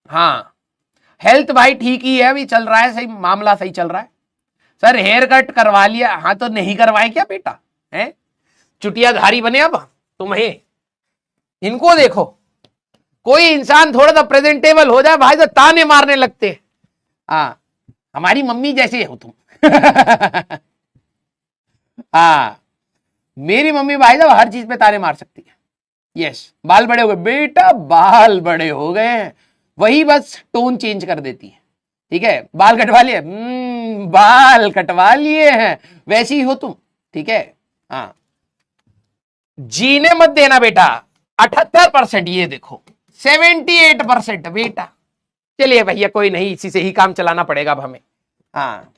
हाँ, हेल्थ भाई ठीक ही है, अभी चल रहा है, सही मामला सही चल रहा है। सर हेयर कट करवा लिया, हाँ तो नहीं करवाए क्या बेटा, है चुटियाधारी बने अब तुम्हें। इनको देखो, कोई इंसान थोड़ा सा प्रेजेंटेबल हो जाए भाई तो ताने मारने लगते। हाँ, हमारी मम्मी जैसे हो तुम। हाँ, मेरी मम्मी भाई साहब हर चीज पे ताने मार सकती है। यस, बाल बड़े हो गए बेटा, बाल बड़े हो गए हैं, वही बस टोन चेंज कर देती है। ठीक है, बाल कटवा लिए, बाल कटवा लिए हैं, वैसी ही हो तुम। ठीक है, हाँ, जीने मत देना बेटा। 78%, ये देखो 78% बेटा। चलिए भैया कोई नहीं, इसी से ही काम चलाना पड़ेगा अब हमें। हाँ,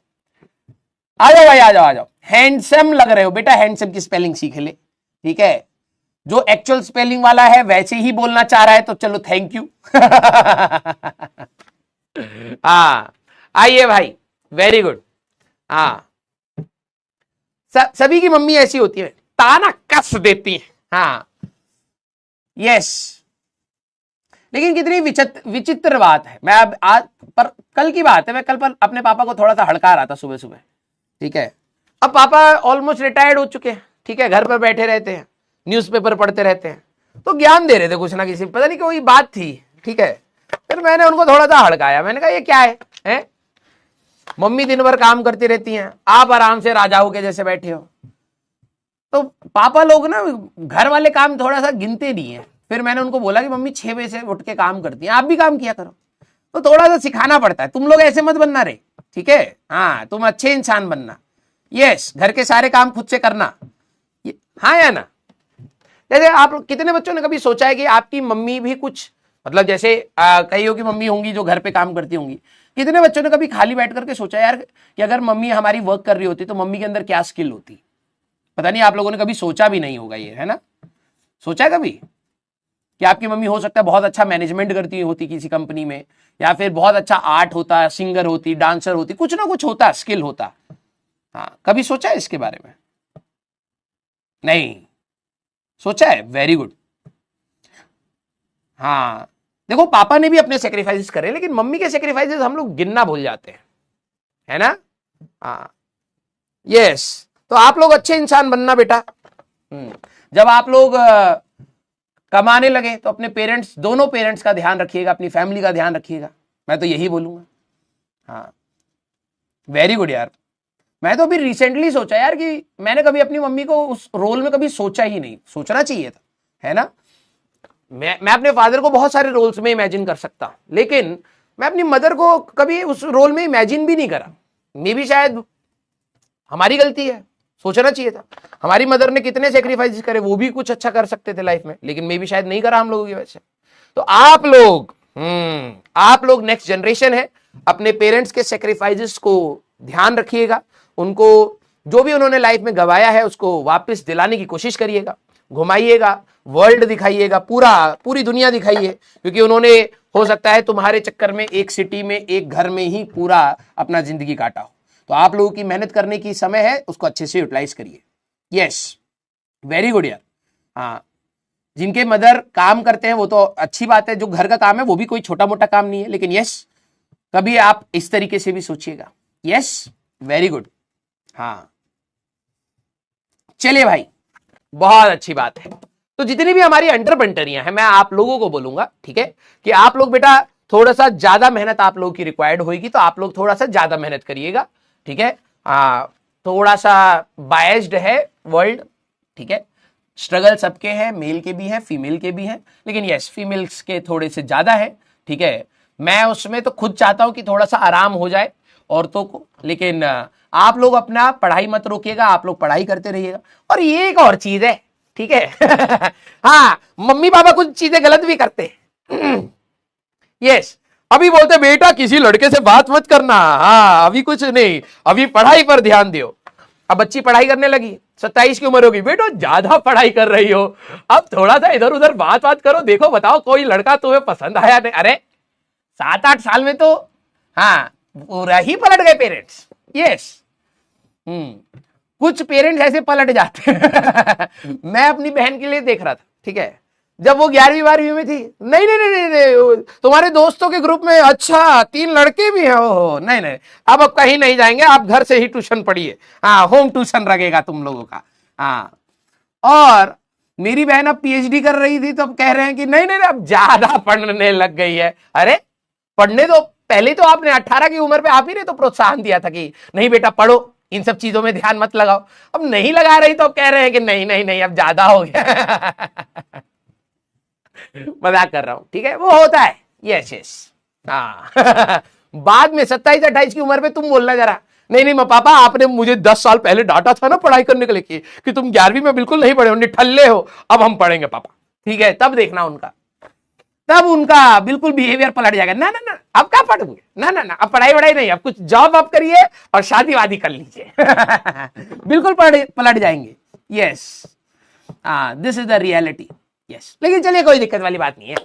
आ जाओ भाई, आ जाओ आ जाओ। हैंडसम लग रहे हो बेटा, हैंडसम की स्पेलिंग सीख ले। ठीक है, जो एक्चुअल स्पेलिंग वाला है वैसे ही बोलना चाह रहा है तो चलो थैंक यू। हाँ, आइए भाई, वेरी गुड। हाँ, सभी की मम्मी ऐसी होती है, ताना कस देती है। हाँ, यस, लेकिन कितनी विचित्र बात है। मैं अब आज पर कल की बात है, मैं कल पर अपने पापा को थोड़ा सा हड़का रहा था सुबह सुबह। ठीक है, अब पापा ऑलमोस्ट रिटायर्ड हो चुके हैं। ठीक है, घर पर बैठे रहते हैं, न्यूज़पेपर पढ़ते रहते हैं, तो ज्ञान दे रहे थे कुछ ना किसी, पता नहीं कोई बात थी। ठीक है, फिर मैंने उनको थोड़ा सा हड़काया, मैंने कहा ये क्या है? मम्मी दिन भर काम करती रहती हैं, आप आराम से राजाओं के जैसे बैठे हो। तो पापा लोग ना घर वाले काम थोड़ा सा गिनते नहीं है। फिर मैंने उनको बोला कि मम्मी 6 बजे से उठ के काम करती हैं, आप भी काम किया करो। तो थोड़ा सा सिखाना पड़ता है, तुम लोग ऐसे मत बनना रे। ठीक है, हाँ, तुम अच्छे इंसान बनना। यस, घर के सारे काम खुद से करना। हाँ या ना? जैसे आप कितने बच्चों ने कभी सोचा है कि आपकी मम्मी भी कुछ, मतलब जैसे कईयों की मम्मी होंगी जो घर पे काम करती होंगी, कितने बच्चों ने कभी खाली बैठ करके सोचा यार कि अगर मम्मी हमारी वर्क कर रही होती तो मम्मी के अंदर क्या स्किल होती? पता नहीं, आप लोगों ने कभी सोचा भी नहीं होगा ये, है ना? सोचा है कभी कि आपकी मम्मी हो सकता है बहुत अच्छा मैनेजमेंट करती होती किसी कंपनी में, या फिर बहुत अच्छा आर्ट होता, सिंगर होती, डांसर होती, कुछ ना कुछ होता, स्किल होता। हाँ, कभी सोचा है इसके बारे में? नहीं सोचा है, वेरी गुड। हाँ, देखो पापा ने भी अपने सेक्रीफाइसेस करे, लेकिन मम्मी के सेक्रीफाइसेस हम लोग गिनना भूल जाते हैं, है ना? हाँ, यस, तो आप लोग अच्छे इंसान बनना बेटा। जब आप लोग कमाने लगे तो अपने पेरेंट्स, दोनों पेरेंट्स का ध्यान रखिएगा, अपनी फैमिली का ध्यान रखिएगा, मैं तो यही बोलूंगा। हाँ, वेरी गुड यार। मैं तो अभी रिसेंटली सोचा यार कि मैंने कभी अपनी मम्मी को उस रोल में कभी सोचा ही नहीं, सोचना चाहिए था, है ना? मैं अपने फादर को बहुत सारे रोल्स में इमेजिन कर सकता, लेकिन मैं अपनी मदर को कभी उस रोल में इमेजिन भी नहीं करा। मे भी शायद हमारी गलती है, सोचना चाहिए था। हमारी मदर ने कितने सेक्रीफाइस करे, वो भी कुछ अच्छा कर सकते थे लाइफ में, लेकिन मे भी शायद नहीं करा हम लोगों की वजह से। तो आप लोग नेक्स्ट जनरेशन है, अपने पेरेंट्स के सेक्रीफाइसेस को ध्यान रखिएगा, उनको जो भी उन्होंने लाइफ में गवाया है उसको वापस दिलाने की कोशिश करिएगा, घुमाइएगा, वर्ल्ड दिखाइएगा, पूरी दुनिया दिखाइए, क्योंकि उन्होंने हो सकता है तुम्हारे चक्कर में एक सिटी में, एक घर में ही पूरा अपना जिंदगी काटा हो। तो आप लोगों की मेहनत करने की समय है, उसको अच्छे से यूटिलाइज करिए। यस, वेरी गुड यार। हाँ, जिनके मदर काम करते हैं वो तो अच्छी बात है, जो घर का काम है वो भी कोई छोटा मोटा काम नहीं है, लेकिन यस, कभी आप इस तरीके से भी सोचिएगा। Yes, very good. हाँ, चलिए भाई, बहुत अच्छी बात है। तो जितनी भी हमारी एंटरप्रेन्योरियां हैं, मैं आप लोगों को बोलूंगा, ठीक है, कि आप लोग बेटा थोड़ा सा ज्यादा मेहनत आप लोगों की रिक्वायर्ड होगी, तो आप लोग थोड़ा सा ज्यादा मेहनत करिएगा। ठीक है, थोड़ा सा बायस्ड है वर्ल्ड, ठीक है, स्ट्रगल सबके हैं, मेल के भी हैं, फीमेल के भी हैं, लेकिन यस, फीमेल्स के थोड़े से ज्यादा है। ठीक है, मैं उसमें तो खुद चाहता हूं कि थोड़ा सा आराम हो जाए औरतों को, लेकिन आप लोग अपना पढ़ाई मत रोकिएगा, आप लोग पढ़ाई करते रहिएगा। और ये एक और चीज है, ठीक है, हाँ, मम्मी पापा कुछ चीजें गलत भी करते हैं। यस, अभी बोलते बेटा किसी लड़के से बात मत करना, हाँ अभी कुछ नहीं, अभी पढ़ाई पर ध्यान दियो। अब बच्ची पढ़ाई करने लगी, 27 की उम्र होगी, बेटो ज्यादा पढ़ाई कर रही हो, अब थोड़ा सा इधर उधर बात करो, देखो बताओ कोई लड़का तुम्हें पसंद आया नहीं। अरे 7-8 साल में तो हाँ पूरा ही पलट गए पेरेंट्स। यस, कुछ पेरेंट्स ऐसे पलट जाते हैं। मैं अपनी बहन के लिए देख रहा था, ठीक है, जब वो 11वीं 12वीं में थी, नहीं नहीं नहीं नहीं, तुम्हारे दोस्तों के ग्रुप में अच्छा 3 लड़के भी हैं, ओहो नहीं नहीं, अब कहीं नहीं जाएंगे, आप घर से ही ट्यूशन पढ़िए, हाँ होम ट्यूशन लगेगा तुम लोगों का। हाँ, और मेरी बहन अब पीएचडी कर रही थी तो अब कह रहे हैं कि नहीं नहीं अब ज्यादा पढ़ने लग गई है। अरे पढ़ने दो, पहले तो आपने 18 की उम्र पे आप ही ने तो प्रोत्साहन दिया था कि नहीं बेटा पढ़ो, इन सब चीजों में ध्यान मत लगाओ। अब नहीं लगा रही तो कह रहे हैं कि नहीं नहीं नहीं अब ज्यादा हो गया। मजाक कर रहा हूं, ठीक है, वो होता है, यस यस। हाँ बाद में 27-28 की उम्र पे तुम बोलना जरा, नहीं नहीं पापा आपने मुझे 10 साल पहले डांटा था ना पढ़ाई करने के लिए कि तुम 11वीं में बिल्कुल नहीं पढ़े हो, निठल्ले हो, अब हम पढ़ेंगे पापा, ठीक है, तब देखना उनका, तब उनका बिल्कुल बिहेवियर पलट जाएगा। ना ना ना अब क्या पढ़ोगे, ना ना ना अब पढ़ाई वढ़ाई नहीं, अब कुछ जॉब आप करिए और शादी वादी कर लीजिए। बिल्कुल पलट जाएंगे। Yes, this is the reality. Yes, लेकिन चलिए कोई दिक्कत वाली बात नहीं है।